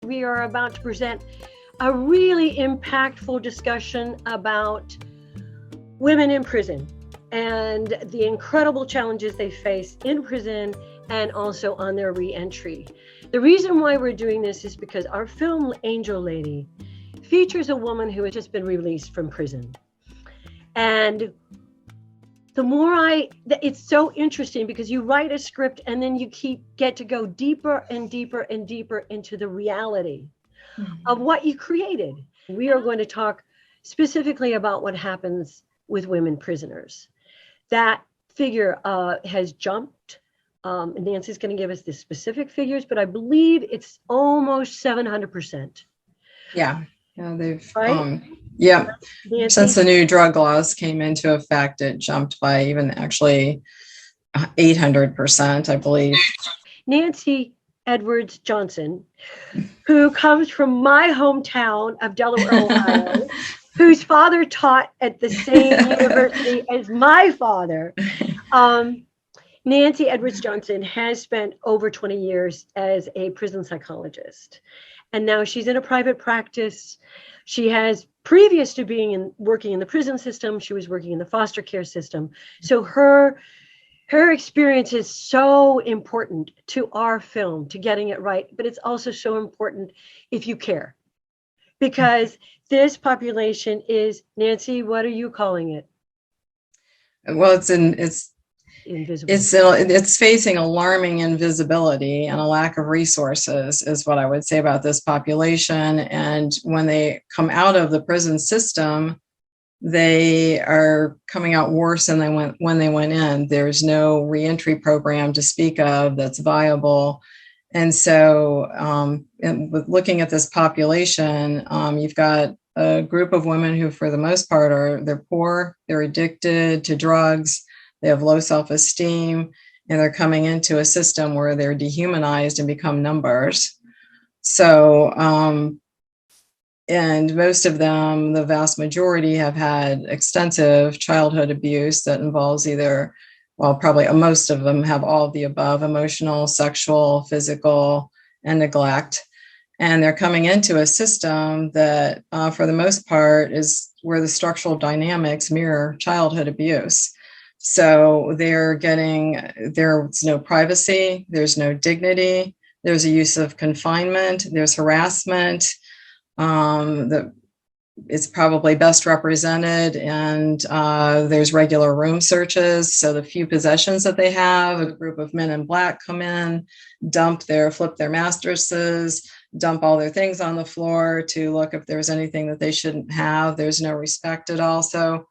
We are about to present a really impactful discussion about women in prison and the incredible challenges they face in prison and also on their re-entry. The reason why we're doing this is because our film Angel Lady features a woman who has just been released from prison. And it's so interesting because you write a script and then you get to go deeper and deeper and deeper into the reality of what you created. We are going to talk specifically about what happens with women prisoners. That figure has jumped. Nancy's going to give us the specific figures, but I believe it's almost 700%. Yeah, they've right? Nancy? Since the new drug laws came into effect, it jumped by even actually 800%, I believe. Nancy Edwards Johnson, who comes from my hometown of Delaware, Ohio, whose father taught at the same university as my father. Nancy Edwards Johnson has spent over 20 years as a prison psychologist, and now she's in a private practice. She has, previous to working in the prison system, she was working in the foster care system. So her experience is so important to our film, to getting it right, but it's also so important if you care. Because this population is, Nancy, what are you calling it? Well, it's invisible. It's facing alarming invisibility and a lack of resources is what I would say about this population. And when they come out of the prison system, they are coming out worse than when they went in. There's no reentry program to speak of that's viable. And so with looking at this population, you've got a group of women who, for the most part, they're poor, they're addicted to drugs, they have low self-esteem, and they're coming into a system where they're dehumanized and become numbers. So, and most of them, the vast majority, have had extensive childhood abuse that involves probably most of them have all of the above: emotional, sexual, physical, and neglect. And they're coming into a system that, for the most part, is where the structural dynamics mirror childhood abuse. So there's no privacy, there's no dignity, there's a use of confinement, there's harassment. It's probably best represented, and there's regular room searches. So the few possessions that they have, a group of men in black come in, flip their mattresses, dump all their things on the floor to look if there's anything that they shouldn't have. There's no respect at all. So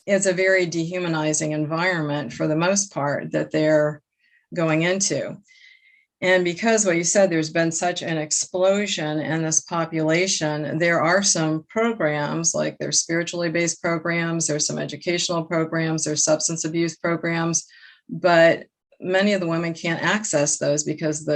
it's a very dehumanizing environment for the most part that they're going into. And because what you said, there's been such an explosion in this population, there are some programs, like there's spiritually based programs, there's some educational programs, there's substance abuse programs, but many of the women can't access those because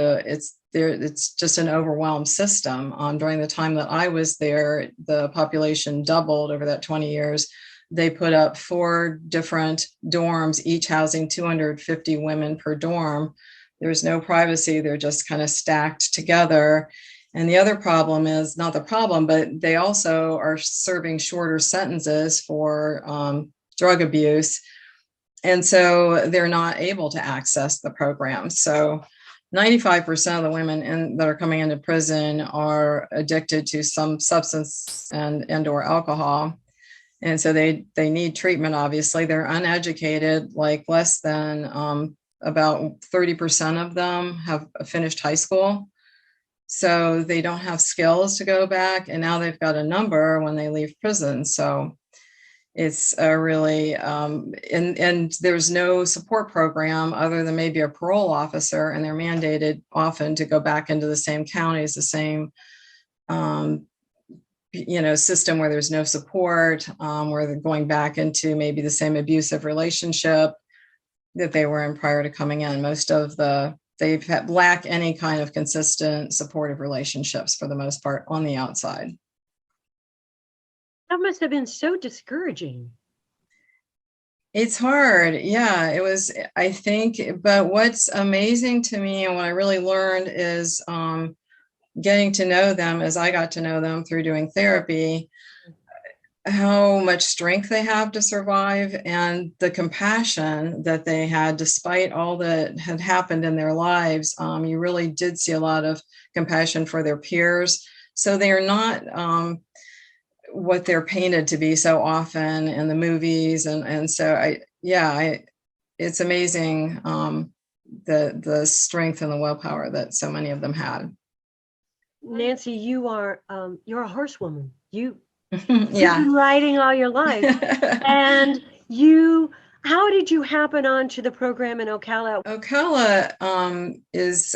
it's just an overwhelmed system. During the time that I was there, the population doubled over that 20 years. They put up 4 different dorms, each housing 250 women per dorm. There's no privacy. They're just kind of stacked together. And the other problem is not the problem, but they also are serving shorter sentences for drug abuse. And so they're not able to access the program. So 95% of the women that are coming into prison are addicted to some substance and or alcohol. And so they need treatment, obviously. They're uneducated, like less than about 30% of them have finished high school. So they don't have skills to go back. And now they've got a number when they leave prison. So it's a really, and there's no support program other than maybe a parole officer, and they're mandated often to go back into the same counties, the same system where there's no support, where they're going back into maybe the same abusive relationship that they were in prior to coming in. Lack any kind of consistent supportive relationships for the most part on the outside. That must have been so discouraging. It's hard. Yeah, it was, I think, but what's amazing to me and what I really learned is getting to know them as I got to know them through doing therapy, how much strength they have to survive and the compassion that they had despite all that had happened in their lives. You really did see a lot of compassion for their peers. So they are not what they're painted to be so often in the movies. And so it's amazing the strength and the willpower that so many of them had. Nancy, you're a horsewoman. You've Yeah. been riding all your life. And how did you happen onto the program in Ocala? Ocala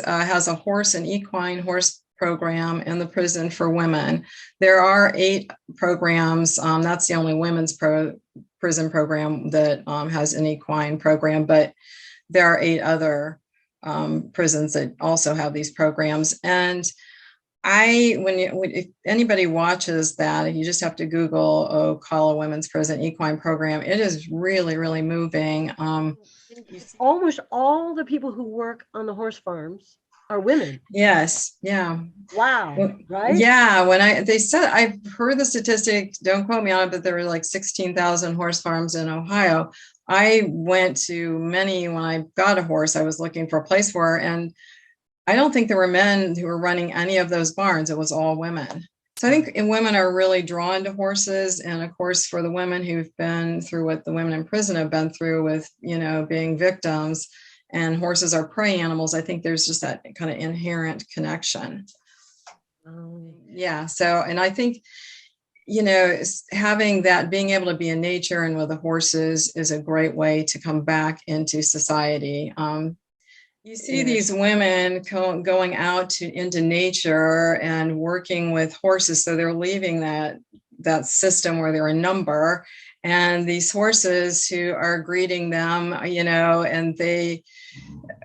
has a horse and equine horse program in the prison for women. There are 8 programs. That's the only women's prison program that has an equine program, but there are 8 other prisons that also have these programs. And if anybody watches that, you just have to Google Ocala Women's Prison Equine Program. It is really, really moving. Almost all the people who work on the horse farms are women. Yes. Yeah. Wow. Right? Yeah. I've heard the statistic, don't quote me on it, but there were like 16,000 horse farms in Ohio. I went to many when I got a horse. I was looking for a place for her, and I don't think there were men who were running any of those barns. It was all women. So I think women are really drawn to horses. And of course, for the women who've been through what the women in prison have been through with, being victims, and horses are prey animals, I think there's just that kind of inherent connection. Yeah. So, and I think, having that, being able to be in nature and with the horses is a great way to come back into society. You see these women going out into nature and working with horses. So they're leaving that system where they're a number, and these horses who are greeting them, and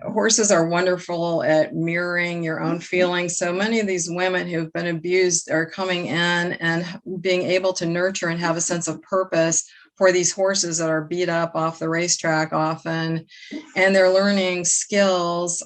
horses are wonderful at mirroring your own feelings. So many of these women who've been abused are coming in and being able to nurture and have a sense of purpose for these horses that are beat up off the racetrack often. And they're learning skills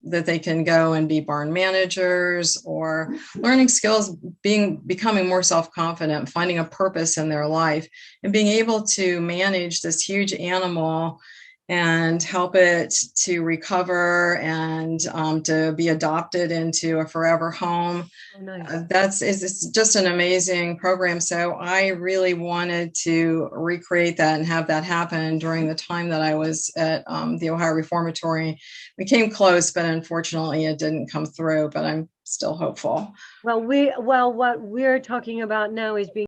that they can go and be barn managers, or learning skills, becoming more self-confident, finding a purpose in their life, and being able to manage this huge animal and help it to recover and to be adopted into a forever home. Oh, nice. It's just an amazing program. So I really wanted to recreate that and have that happen during the time that I was at the Ohio Reformatory. We came close, but unfortunately it didn't come through, but I'm still hopeful. Well, what we're talking about now is being